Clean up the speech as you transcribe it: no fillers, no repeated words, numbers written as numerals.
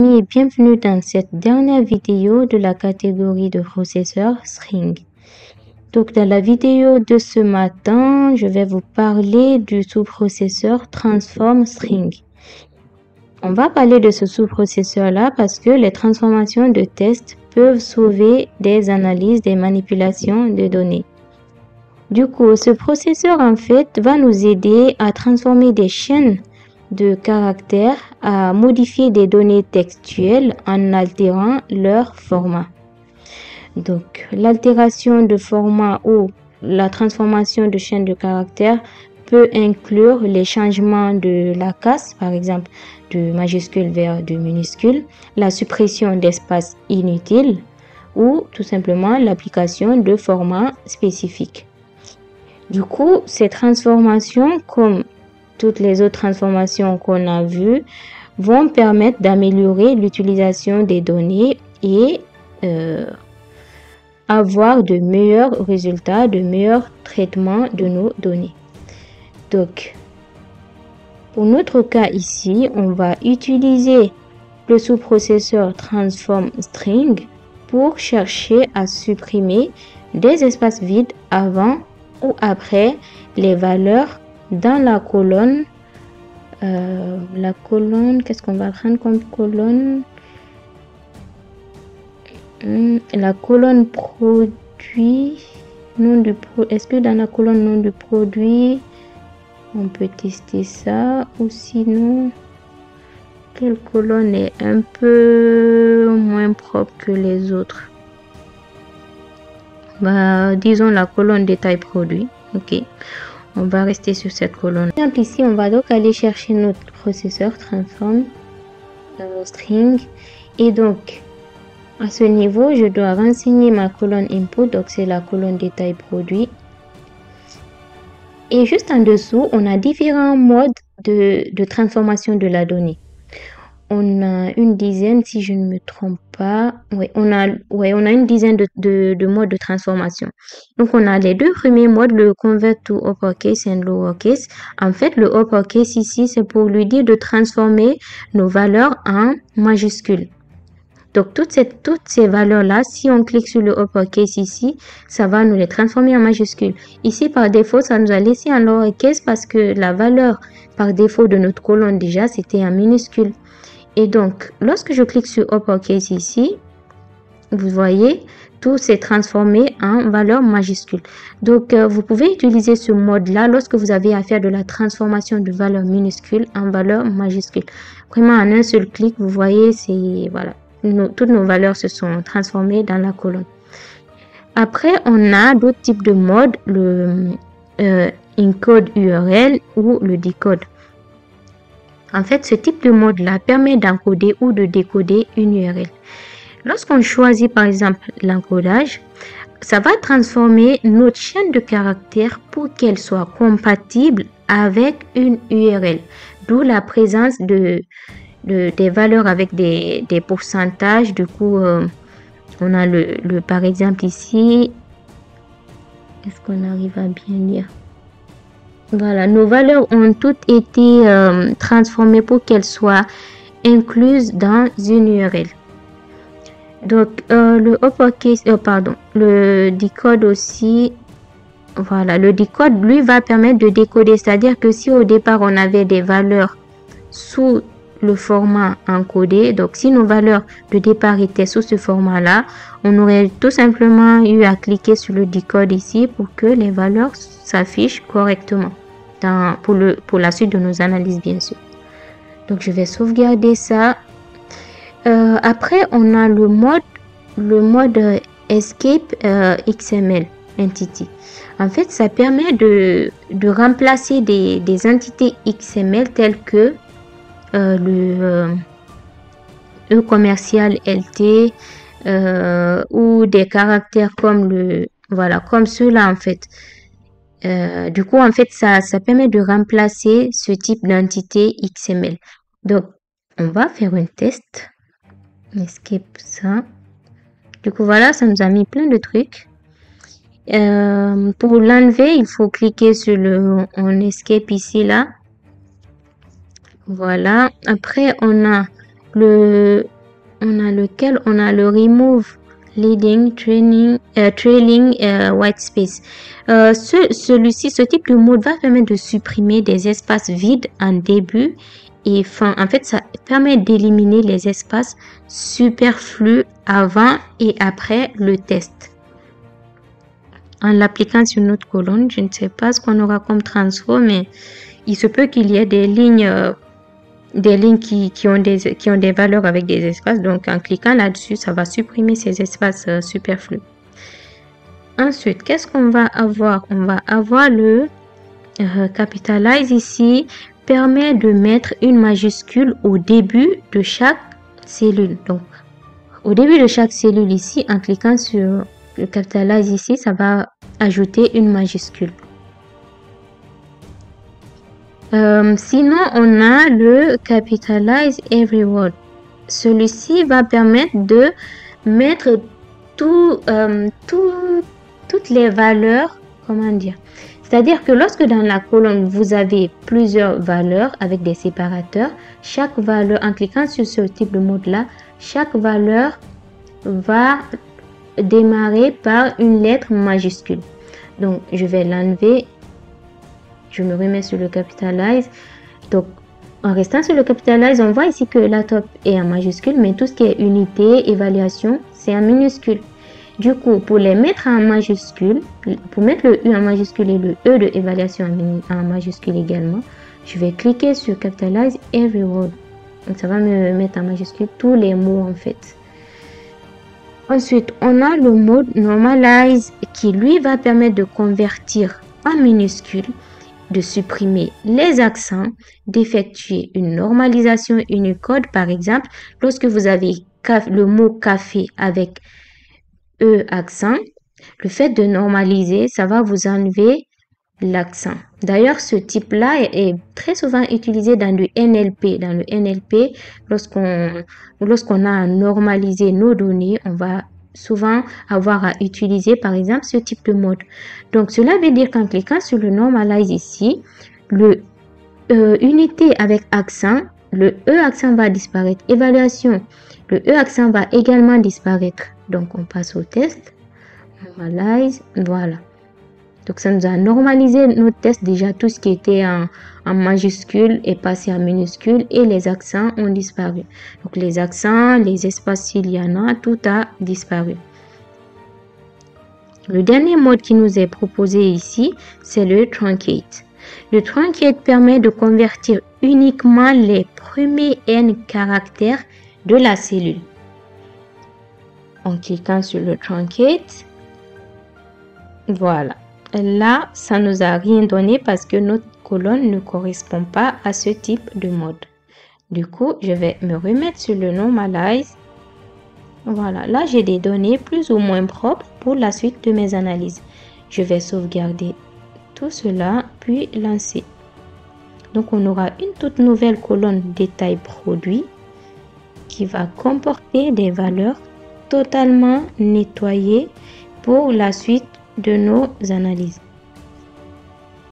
Et bienvenue dans cette dernière vidéo de la catégorie de processeurs string. Donc dans la vidéo de ce matin, je vais vous parler du sous-processeur Transform String. On va parler de ce sous-processeur là parce que les transformations de test peuvent sauver des analyses, des manipulations de données. Du coup, ce processeur en fait va nous aider à transformer des chaînes de caractères, à modifier des données textuelles en altérant leur format. Donc, l'altération de format ou la transformation de chaînes de caractères peut inclure les changements de la casse, par exemple de majuscule vers de minuscule, la suppression d'espaces inutiles ou tout simplement l'application de formats spécifiques. Du coup, ces transformations, comme toutes les autres transformations qu'on a vues, vont permettre d'améliorer l'utilisation des données et avoir de meilleurs résultats, de meilleurs traitements de nos données. Donc, pour notre cas ici, on va utiliser le sous-processeur Transform String pour chercher à supprimer des espaces vides avant ou après les valeurs dans la colonne. Qu'est-ce qu'on va prendre comme colonne? La colonne produit, est-ce que dans la colonne nom du produit, on peut tester ça? Ou sinon, quelle colonne est un peu moins propre que les autres? Disons la colonne détail produit. Ok, on va rester sur cette colonne. Ici, on va donc aller chercher notre processeur Transform String. Et donc, à ce niveau, je dois renseigner ma colonne input. Donc, c'est la colonne détail produit. Et juste en dessous, on a différents modes de transformation de la donnée. On a une dizaine, si je ne me trompe pas. Oui, on a une dizaine de modes de transformation. Donc, on a les deux premiers modes, le convert to uppercase et lowercase. En fait, le uppercase ici, c'est pour lui dire de transformer nos valeurs en majuscules. Donc, toutes ces valeurs-là, si on clique sur le uppercase ici, ça va nous les transformer en majuscules. Ici, par défaut, ça nous a laissé en lowercase parce que la valeur par défaut de notre colonne déjà, c'était en minuscule. Et donc, lorsque je clique sur uppercase ici, vous voyez, tout s'est transformé en valeur majuscule. Donc, vous pouvez utiliser ce mode-là lorsque vous avez à faire de la transformation de valeur minuscule en valeur majuscule. Vraiment, en un seul clic, vous voyez, c'est voilà, toutes nos valeurs se sont transformées dans la colonne. Après, on a d'autres types de modes, le encode URL ou le decode. En fait, ce type de mode-là permet d'encoder ou de décoder une URL. Lorsqu'on choisit par exemple l'encodage, ça va transformer notre chaîne de caractères pour qu'elle soit compatible avec une URL. D'où la présence des valeurs avec des pourcentages. Du coup, on a par exemple ici, est-ce qu'on arrive à bien lire? Voilà, nos valeurs ont toutes été transformées pour qu'elles soient incluses dans une URL. Donc, le uppercase, le decode aussi, voilà, le decode, lui, va permettre de décoder. C'est-à-dire que si au départ, on avait des valeurs sous le format encodé, donc si nos valeurs de départ étaient sous ce format-là, on aurait tout simplement eu à cliquer sur le decode ici pour que les valeurs s'affichent correctement pour la suite de nos analyses, bien sûr. Donc, je vais sauvegarder ça. Après, on a le mode Escape XML Entity. En fait, ça permet de remplacer des entités XML telles que le E-commercial LT ou des caractères comme comme ceux-là en fait. Du coup, en fait, ça permet de remplacer ce type d'entité XML. Donc, on va faire un test. Escape ça. Du coup, voilà, ça nous a mis plein de trucs. Pour l'enlever, il faut cliquer sur on escape ici, là. Voilà. Après, on a On a lequel? On a le remove leading trailing white space. Celui-ci, ce type de mode va permettre de supprimer des espaces vides en début et fin. En fait, ça permet d'éliminer les espaces superflus avant et après le test. En l'appliquant sur notre colonne, je ne sais pas ce qu'on aura comme transfo, mais il se peut qu'il y ait des lignes qui ont des valeurs avec des espaces. Donc, en cliquant là-dessus, ça va supprimer ces espaces superflus. Ensuite, qu'est-ce qu'on va avoir? On va avoir le capitalize ici, permet de mettre une majuscule au début de chaque cellule. Donc, au début de chaque cellule ici, en cliquant sur le capitalize ici, ça va ajouter une majuscule. Sinon, on a le capitalize every word. Celui-ci va permettre de mettre toutes les valeurs, comment dire? C'est-à-dire que lorsque dans la colonne, vous avez plusieurs valeurs avec des séparateurs, chaque valeur, en cliquant sur ce type de mode-là, chaque valeur va démarrer par une lettre majuscule. Donc, je vais l'enlever. Je me remets sur le capitalize. Donc, en restant sur le capitalize, on voit ici que la top est en majuscule, mais tout ce qui est unité, évaluation, c'est en minuscule. Du coup, pour les mettre en majuscule, pour mettre le U en majuscule et le E de évaluation en majuscule également, je vais cliquer sur capitalize every word. Donc, ça va me mettre en majuscule tous les mots en fait. Ensuite, on a le mode normalize qui lui va permettre de convertir en minuscule, de supprimer les accents, d'effectuer une normalisation Unicode. Par exemple, lorsque vous avez le mot café avec E accent, le fait de normaliser, ça va vous enlever l'accent. D'ailleurs, ce type-là est très souvent utilisé dans le NLP. Dans le NLP, lorsqu'on a à normaliser nos données, on va souvent avoir à utiliser par exemple ce type de mode. Donc cela veut dire qu'en cliquant sur le normalize ici, le unité avec accent, le E accent va disparaître. Évaluation, le E accent va également disparaître. Donc on passe au test. Normalize, voilà. Donc ça nous a normalisé notre test. Déjà tout ce qui était en majuscule est passé en minuscule et les accents ont disparu. Donc les accents, les espaces s'il y en a, tout a disparu. Le dernier mode qui nous est proposé ici, c'est le truncate. Le truncate permet de convertir uniquement les premiers N caractères de la cellule. En cliquant sur le truncate, voilà. Là, ça nous a rien donné parce que notre colonne ne correspond pas à ce type de mode. Du coup, je vais me remettre sur le normalize. Voilà, là j'ai des données plus ou moins propres pour la suite de mes analyses. Je vais sauvegarder tout cela puis lancer. Donc on aura une toute nouvelle colonne détail produit qui va comporter des valeurs totalement nettoyées pour la suite de nos analyses.